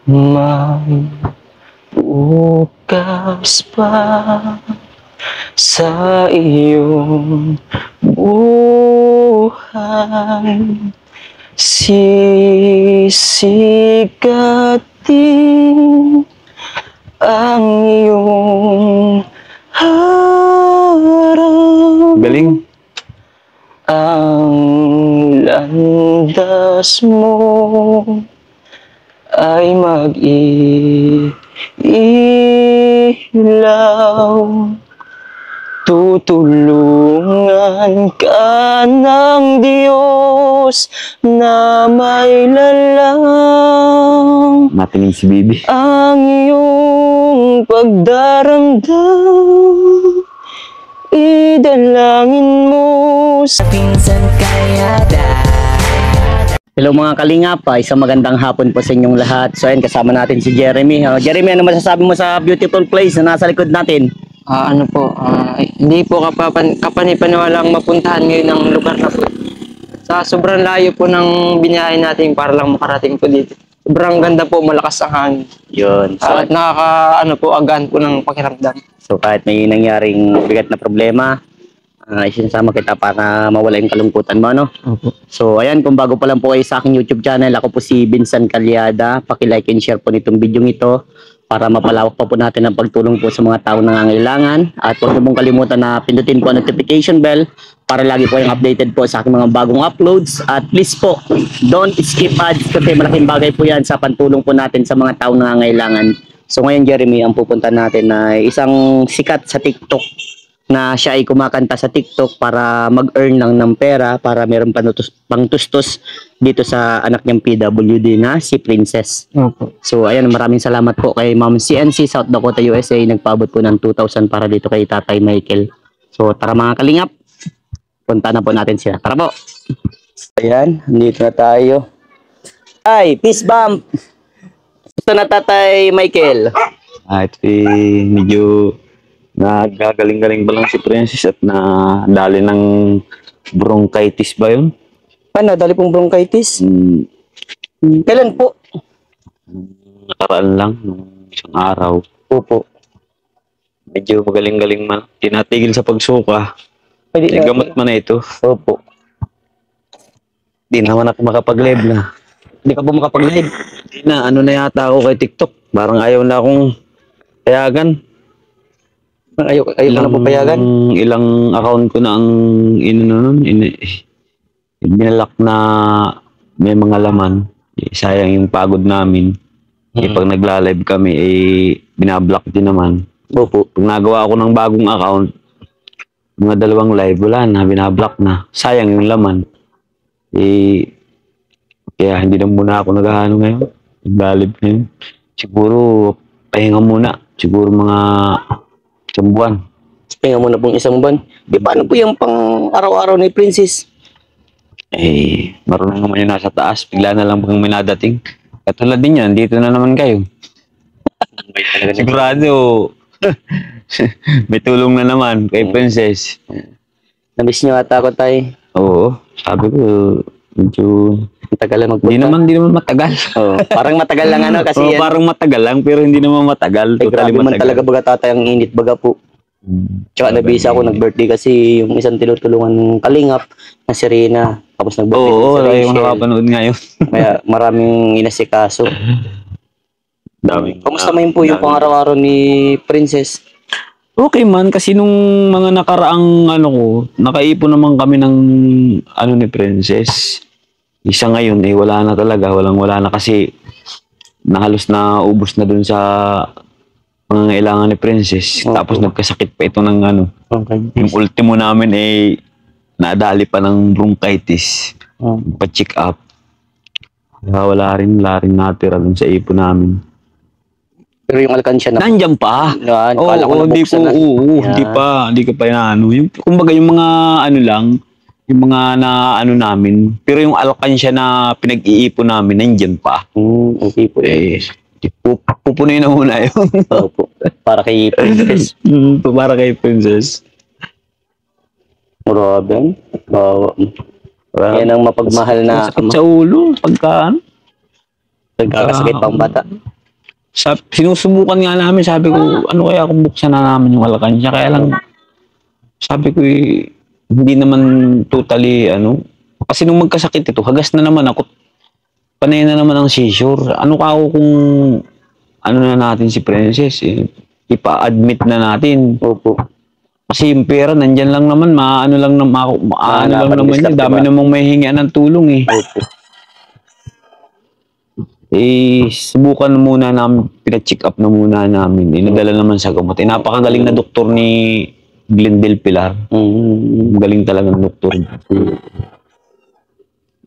May bukas pa sa iyong buhay, sisikatin ang iyong harap. Galing. Ang landas mo ay mag-iilaw. Tutulungan ka ng Diyos na may lalang Matingin si Bibi. ang iyong pagdaramdam. Idalangin mo sa Pinsan Kalyada. Hello mga kalingap, isang magandang hapon po sa inyong lahat. So ayun, kasama natin si Jeremy. Jeremy, ano masasabi mo sa beautiful place na nasa likod natin? Hindi po kapanipaniwalang mapuntahan ngayon ang lugar na po. Sa sobrang layo po ng biniyahin natin para lang makarating po dito. Sobrang ganda po, malakas ang hangin. Yun. So, At agaan po ng pakiramdam. so kahit may nangyaring bigat na problema, isinsama kita para mawala yung kalungkutan mo, no? Opo. So ayan, kung bago pa lang po kayo sa aking YouTube channel, ako po si Vincent Calyada. Paki-like and share po nitong video ito para mapalawak pa po natin ang pagtulong po sa mga tao nangangailangan. At huwag niyo pong kalimutan na pindutin po ang notification bell para lagi po yung updated po sa aking mga bagong uploads. At please po, don't skip ads kasi malaking bagay po yan sa pantulong po natin sa mga tao nangangailangan. So ngayon, Jeremy, ang pupunta natin na isang sikat sa TikTok na siya ay kumakanta sa TikTok para mag-earn lang ng pera para meron pangtustos dito sa anak niyang PWD na si Princess. Opo. So ayan, maraming salamat po kay Ma'am CNC South Dakota, USA. Nagpaabot po ng 2,000 para dito kay Tatay Michael. So tara mga kalingap, punta na po natin sila. Tara po. Ayan, dito na tayo. Ay, peace bump! Gusto na Tatay Michael. Ito medyo nagagaling-galing ba lang si Princess at nadali ng bronchitis ba yun? Ano, dali pong bronchitis? Kailan po? Nakaraan lang, nung isang araw. Opo. Medyo magaling-galing man. Tinatigil sa pagsuka. Pwede May gamot man na ito. Opo. Di naman ako makapag-live na. Hindi ka po makapag-live. Di na, ano na yata ako kay TikTok. Parang ayaw na akong payagan. Ayaw na po payagan. Ilang account ko na ang binalak na may mga laman. Sayang yung pagod namin. Pag nagla-live kami, binablock din naman. Opo. Pag nagawa ako ng bagong account, mga 2 live, wala na, binablock na. Sayang yung laman. Kaya hindi na muna ako naghahano ngayon. Nagla-live ngayon. Siguro, pahinga muna. Siguro mga 1 buwan. Pahinga muna pong 1 buwan. Di paano po yung pang araw-araw ni Princess? Marunong naman yung nasa taas. Bigla na lang pag may nadating. Katulad din yan, dito na naman kayo. Sigurado, may tulong na naman kay Princess. Namiss niyo ata ako, Tay. Oo, sabi ko, medyo... Matagal lang magpunta. Hindi naman matagal. Parang matagal lang ano kasi yan. Parang matagal lang, pero hindi naman matagal. Ay, grabe man talaga baga Tatay ang init baga po. Tsaka nabisa ako, nag-birthday kasi yung isang tinutulungan ng kalingap na si Rina. Tapos nag-birthday Oo, si yung Rachel. nakapanood ngayon. Kaya maraming inasikaso. Kamusta mo yun po yung pang-araw-araw ni Princess? Okay man, kasi nung mga nakaraang nakaipon naman kami ng ni Princess. Isa ngayon, wala na talaga. Wala na kasi halos na ubos na dun sa pangangailangan ni Princess. Tapos nagkasakit pa ito ng Yung ultimo namin nadali pa ng bronchitis. Pa-check up. Wala rin natira dun sa ipon namin. Pero yung alkansya na... Nandiyan pa. Kala ko nabuksan na. Hindi ka pa yung kumbaga yung mga lang, yung mga namin. Pero yung alkansya na pinag-iipon namin, nandiyan pa. Okay po. Pupunin na muna yun. Opo. Para kay Princess. Para kay Princess. Grabe. Yan ang mapagmahal na sakit sa ulo. Pagkakasakit pang bata. Sinusubukan nga namin, sabi ko, ano kaya kung buksan na namin yung alakansya? Kaya lang, sabi ko, hindi naman totally, kasi nung magkasakit ito, hagas na naman ako, panay na naman ang seizure. Ano ka ako kung, na natin si Princess, ipa-admit na natin. Opo. Kasi yung pera, nandyan lang naman, maano lang naman yun, dami namang may hingian ng tulong eh. Opo. Subukan muna namin, pina-check up na muna namin. Nadala naman sa gamot. Napakagaling na doktor ni Glendale Pilar. Galing talaga ng doktor.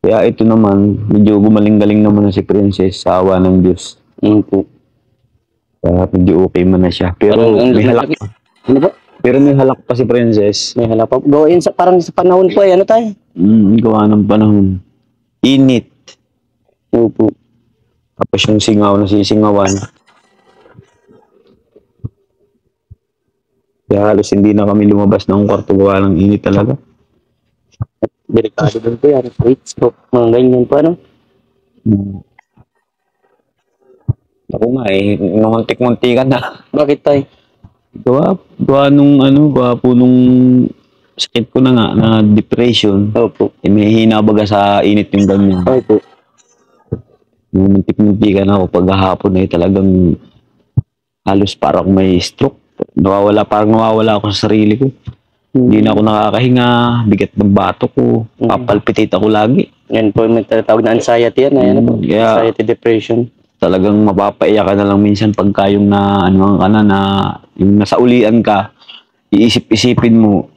Kaya ito naman, medyo gumaling-galing naman na si Princess sa awa ng Diyos. Kaya medyo okay man na siya. Pero may halak pa. Ano ba? Pero may halak pa si Princess. May halap pa. Gawin parang sa panahon po ano tayo? Gawa ng panahon. Init. Opo. Tapos yung singaw na sisingawan. Kaya halos hindi na kami lumabas ng kwarto gawa ng init talaga. Delikado din po yan. Heat stroke. Mga ganyan po Ako nga muntik-muntikan na. Bakit tayo? Gawa po nung sakit ko na nga, na depression. Opo. May hina baga sa init yung ganyan. Opo. Muntik-muntikan ako paghahapon talagang halos parang may stroke. Parang nawawala ako sa sarili ko. Hindi na ako nakakahinga, bigat ng bato ko, papalpitate ako lagi. Yan po, may tatawag na anxiety yan. Kaya, anxiety, depression. Talagang mapapaiyak ka na lang minsan pagka yung yung nasa ulian ka, iisip-isipin mo,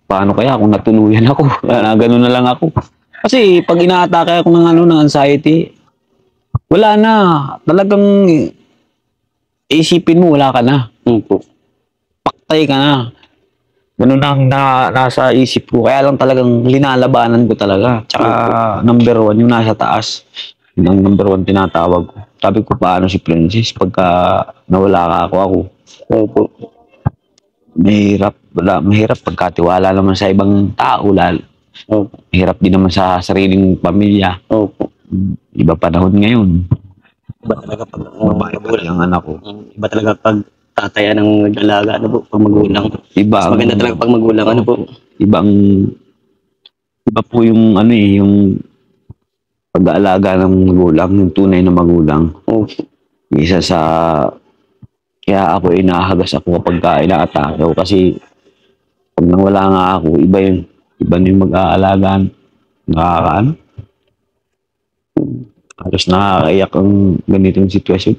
paano kaya kung natuluyan ako? Ganun na lang ako. Kasi pag inaatake ako ng anxiety, wala na. Talagang isipin mo, wala ka na. Paktay ka na. Ganun ang nasa isip ko. Kaya lang talagang linalabanan ko talaga. Tsaka number 1, yung nasa taas. Yung ang number 1 tinatawag ko. Sabi ko, paano si Princess pagka nawala ka ako. Opo. Mahirap pagkatiwala naman sa ibang tao. Opo. Mahirap din naman sa sariling pamilya. Opo. Iba panahon ngayon. Iba talaga pag Babae pa lang anak ko. Iba talaga pag tataya ng dalaga, pag magulang. Mas maganda talaga pag magulang, Iba po yung yung pag-aalaga ng magulang, yung tunay na magulang. Isa sa, kaya ako inahagas ako kapag inaatake ako kasi pag nawala nga ako, iba yung mag-aalaga, halos nakakaiyak ang ganitong sitwasyon.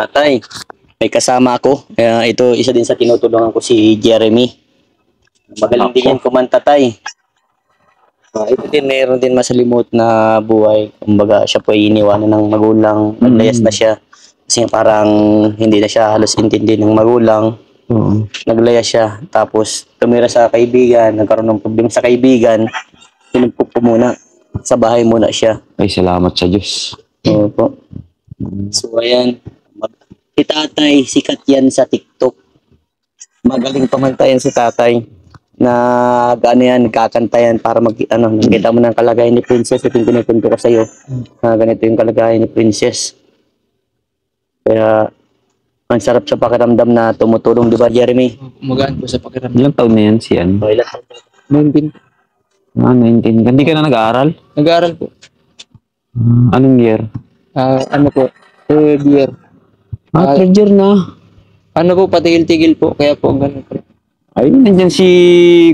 Tay, may kasama ako. Ito, isa din sa tinutulungan ko si Jeremy. Magaling din yan kumanta, tay. Ito din, mayroon din masalimot na buhay. Kumbaga, siya po ay iniwanan ng magulang. Naglayas na siya. Kasi parang hindi na siya halos intindi ng magulang. Naglaya siya. Tapos, tumira sa kaibigan. Nagkaroon ng problema sa kaibigan. Pinumpok po muna. Sa bahay muna siya. Ay, salamat sa Diyos. Opo. So, ayan. Si tatay, sikat yan sa TikTok. Magaling pamantayan si tatay. Nagkakanta yan para nakita mo ng kalagayan ni Princess. Ito yung pinupunto ko sa'yo. Ganito yung kalagayan ni Princess. Kaya, ang sarap sa pakiramdam na tumutulong, di ba, Jeremy? Magaan po sa pakiramdam. Ilang taon na yan si Ann? Ilan taon? 19. 19. Hindi ka na nag-aaral? Nag-aaral po. Anong year? Third year. Third year na. Patigil-tigil po. Kaya po, ganun po. Ay, nandiyan si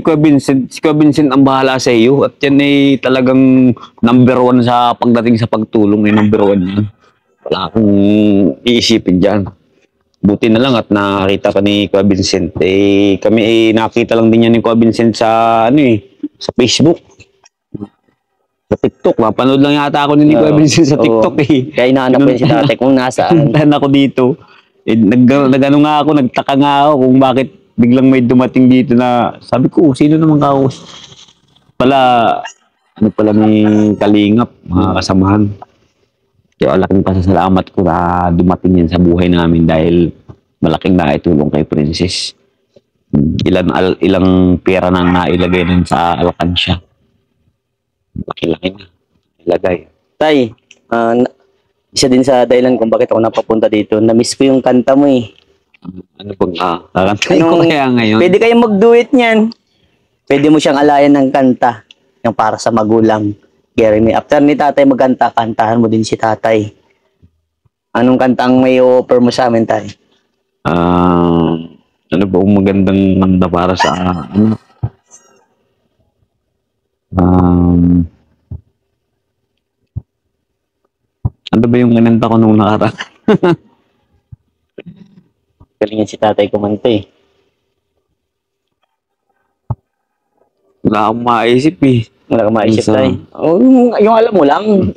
Kuya Vincent. Si Kuya Vincent ang bahala sa iyo. At yan ay talagang number 1 sa pagdating sa pagtulong. Number 1 yan. Wala akong iisipin dyan. Buti na lang at nakita ka ni Kuya Vincent. Kami nakita lang din yan ni Kuya Vincent sa sa Facebook. Sa TikTok. Mapanood lang yata ako ni Kuya Vincent sa TikTok Kaya inaanap ko yun si tatay kung nasaan. Pinuntahan ako dito. Nagtaka nga ako kung bakit biglang may dumating dito na sabi ko, sino naman ako? Pala may kalingap, mga kasamahan. Kaya malaking pasasalamat ko na dumating yan sa buhay namin dahil malaking naitulong kay Princess. Ilang pera na nailagay nun sa alakansya. Laki-laki na. lagay. Tay, isa din sa dahilan kung bakit ako napapunta dito. Na-miss ko yung kanta mo eh. Ano bang kakantahin ko Anong- kaya ngayon? Pwede kayong mag-duet niyan. Pwede mo siyang alayan ng kanta. Yung para sa magulang. Jeremy, after ni tatay magkanta, kantahan mo din si tatay. Anong kantang may offer mo sa amin, tay? Ano ba ang magandang kanta para sa ano? Ano ba yung kinanta ko nung nakaraan? Galingan si tatay kumanta eh. Wala akong maisip eh. Wala kang maisip, Isa. tay. Oh, yung alam mo lang.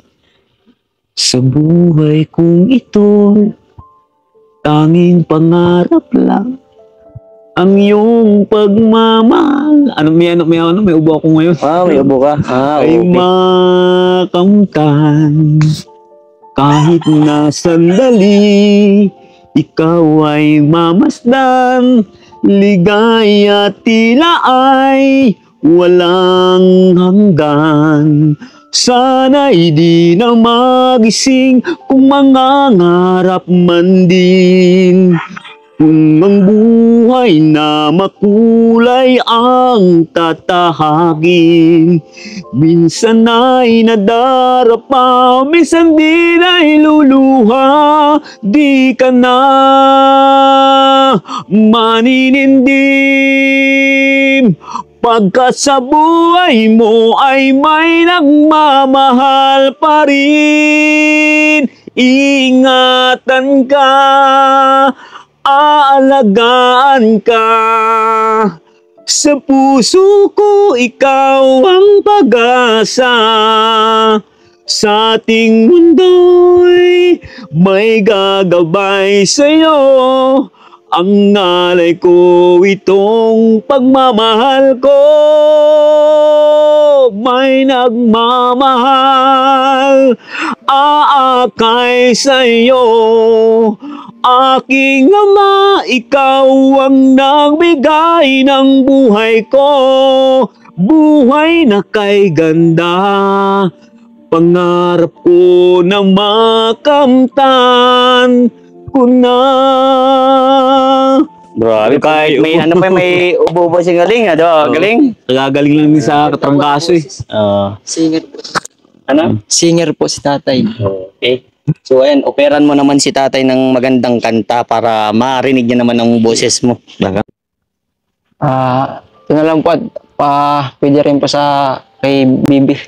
Sa buhay kong ito, tanging pangarap lang ang iyong pagmamahal. May ubo ako ngayon. May ubo ka. Ay Okay. makamtan kahit na sandali, ikaw ay mamasdan, ligaya tila ay walang hanggan. Sana'y di na magising kung mangangarap man din. Kung ang buhay na makulay ang tatahakin, minsan ay nadarapa, minsan din ay luluha, di ka na maninindim. Pagkat sa buhay mo ay may nagmamahal pa rin, ingatan ka, aalagaan ka. Sa puso ko ikaw ang pag-asa. Sa ating mundo'y may gagabay sa'yo. Ang ngalay ko itong pagmamahal ko. May nagmamahal, aakay sa'yo. Aking ama, ikaw ang nagbigay ng buhay ko. Buhay na kay ganda, pangarap ko na makamtan ko na. Grabe, kahit may ano pa, may ubo-ubo si galing. Galing. Gagaling lang din sa katrangkaso eh. Singer po. Ano? Singer po si tatay. Okay. So ayan, operan mo naman si tatay ng magandang kanta para marinig niya naman ang boses mo. Ito na lang po at pwede rin po sa kay Bibi.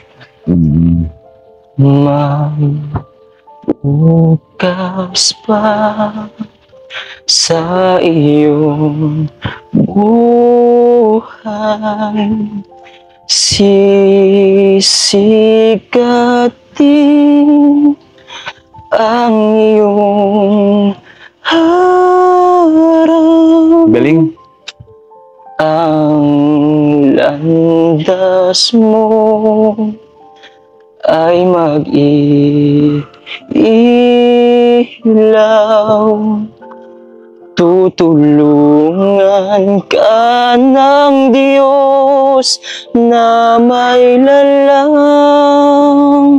Bukas pa sa iyong buhay, sisikatin ang iyong harap. Galing. Ang landas mo ay mag-ilaw. Tutulungan ka ng Diyos na may lalang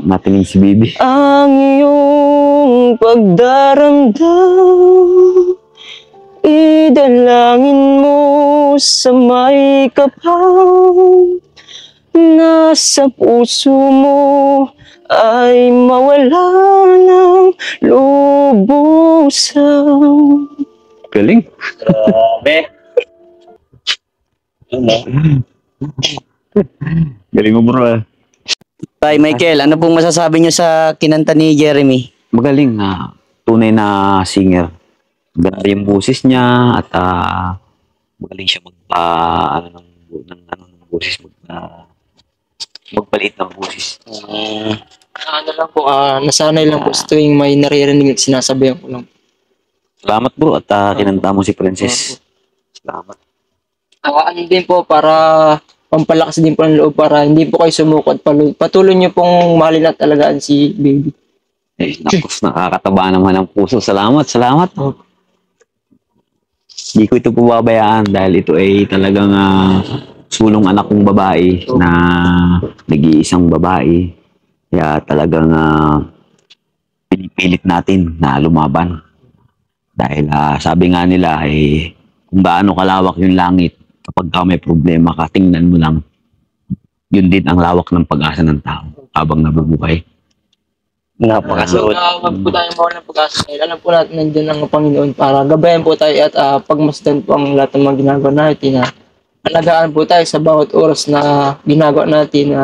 Matingin si Bibi. ang iyong pagdaramdam. Idalangin mo sa may kapal na sa puso mo ay mawala ng lubusan. Galing. Grabe. Galing mo bro ah. Tay Michael, ano pong masasabi niyo sa kinanta ni Jeremy? Magaling na tunay na singer. Ganda yung boses niya at magaling siya ng boses, magpalit ng boses. Ano lang po, nasanay lang po sa tuwing may naririnig at sinasabihan ko lang. Salamat bro at kinanta mo si Princess. Salamat. Ano din po para pampalakas din po ng loob para hindi po kayo sumuko at patuloy niyo pong mahalin at alagaan si baby. Eh, nakus, nakakataba naman ang puso. Salamat. Hindi ko ito pababayaan dahil ito ay talagang sulong anak kong babae na nag-iisang babae Kaya talagang pinipilit natin na lumaban. Dahil sabi nga nila, kung gaano kalawak yung langit, kapag ka may problema ka, tingnan mo lang, yun din ang lawak ng pag-asa ng tao habang nabubuhay. Napakasuot. Wag po tayo mawala ng pag-asa. Dahil alam po natin nandiyan ang Panginoon para gabayan po tayo at pagmasdan po ang lahat ng mga ginagawa natin. Alagaan po tayo sa bawat oras na ginagawa natin.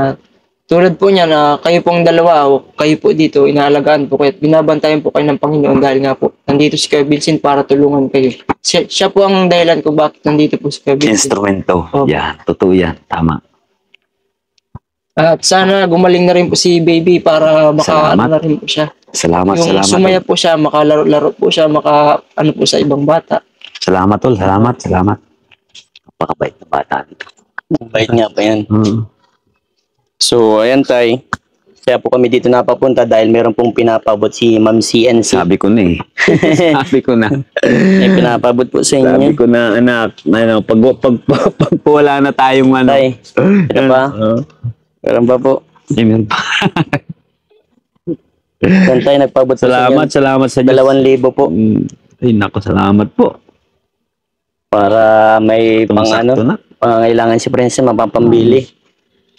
Tulad po niya na kayo pong dalawa o kayo po dito, inaalagaan po kayo at binabantayan po kayo ng Panginoon dahil nga po nandito si Kuya Vincent para tulungan kayo. Siya po ang dahilan kung bakit nandito po si Kuya Vincent. Instrumento. Opo. Yan, totoo yan. Tama. At sana gumaling na rin po si baby para Salamat. na rin po siya. Salamat, Yung salamat. sumaya po siya, makalaro-laro po siya, po sa ibang bata. Salamat, tol. Salamat, salamat. Napakabait na bata. Bait nga pa yan. Mm. So, ayan tay. Kaya po kami dito napapunta dahil meron pong pinapabot si Ma'am CNC. Sabi ko na Sabi ko na. May pinapabot po sa Sabi inyo. ko na, anak, pag wala na tayong Tay, ito pa. Meron pa po. Amen. Yan tay, nagpabot po Salamat, sa salamat sa inyo. Diyos. 2,000 po. Ay, naku, salamat po. Para may pang Tumasakto na. pangangailangan si Prince mapapambili.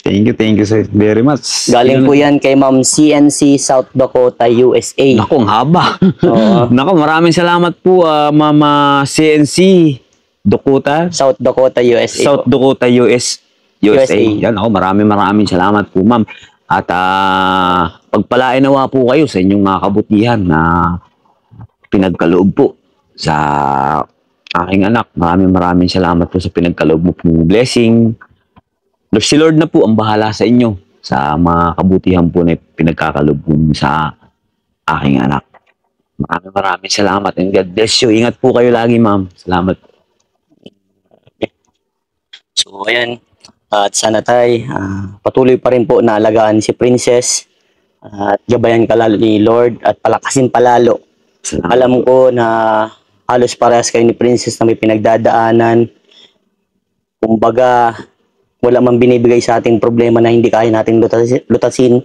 Thank you sir. Very much. Galing po yan kay Ma'am CNC South Dakota, USA. Naku, ang haba. Oo. Naku, maraming salamat po, Mama CNC Dakota. South Dakota, USA South po. Dakota, USA. USA. Yan, ako, maraming salamat po, ma'am. At pagpalain nawa po kayo sa inyong mga kabutihan na pinagkaloob po sa aking anak. Maraming salamat po sa pinagkaloob mo pong blessing. Si Lord na po ang bahala sa inyo sa mga kabutihan po na pinagkakaloob po sa aking anak. Maraming salamat and God bless you. Ingat po kayo lagi, ma'am. Salamat. So, ayan. At sana tay, patuloy pa rin po na alagaan si Princess. At gabayan ka lalo ni Lord at palakasin palalo. Salamat. Alam ko na halos parehas kayo ni Princess na may pinagdadaanan. Kumbaga, wala mang binibigay sa ating problema na hindi kaya natin lutasin.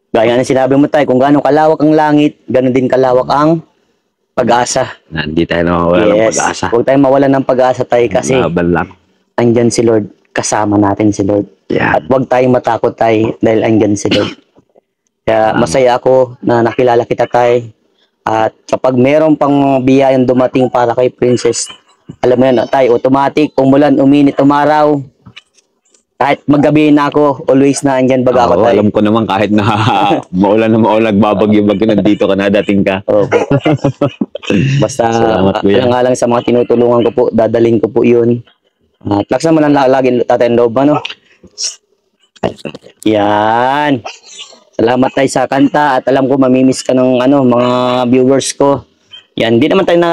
Gaya na sinabi mo tayo, kung gaano kalawak ang langit, ganoon din kalawak ang pag-asa. Hindi tayo nawawala ng pag-asa. Huwag tayong mawalan ng pag-asa tayo kasi Laban lang. andyan si Lord. Kasama natin si Lord. Yan. At huwag tayong matakot tayo dahil andyan si Lord. Kaya masaya ako na nakilala kita tayo. At kapag meron pang biyayang dumating para kay Princess, alam mo yan, tayo, automatic, umulan, uminit, umaraw, kahit maggabi na ako, always na andyan baga ako Oo, tayo. alam ko naman kahit na maulan na maulan, nagbabagyo, nandito ka na, dating ka. Opo. Basta, Salamat, kuya. nga lang sa mga tinutulungan ko po, dadaling ko po yun. At laksan mo lang lagi tatay loob, ano? Yan. Salamat tayo sa kanta at alam ko mamimiss ka ng mga viewers ko. Yan, di naman tayo na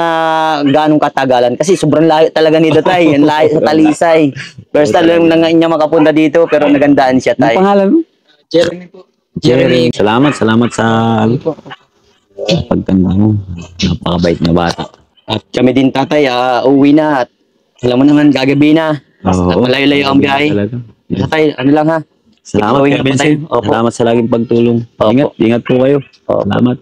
ganong katagalan kasi sobrang layo talaga nito tayo. Yan layo sa Talisay. First time lang na niya makapunta dito pero nagandaan siya Ano tayo. pangalan mo? Jeremy po. Jeremy. Salamat sa pagtanda mo. Napakabait na bata. At kami din tatay, uwi na at alam mo naman gagabi na. Oo. Malayo-layo ang biyahe. Talaga. Tatay, ano lang ha? Salamat, Ituloy Kuya na po Vincent. tayo. Opo. Salamat sa laging pagtulong. Opo. Ingat po kayo. Opo. Salamat.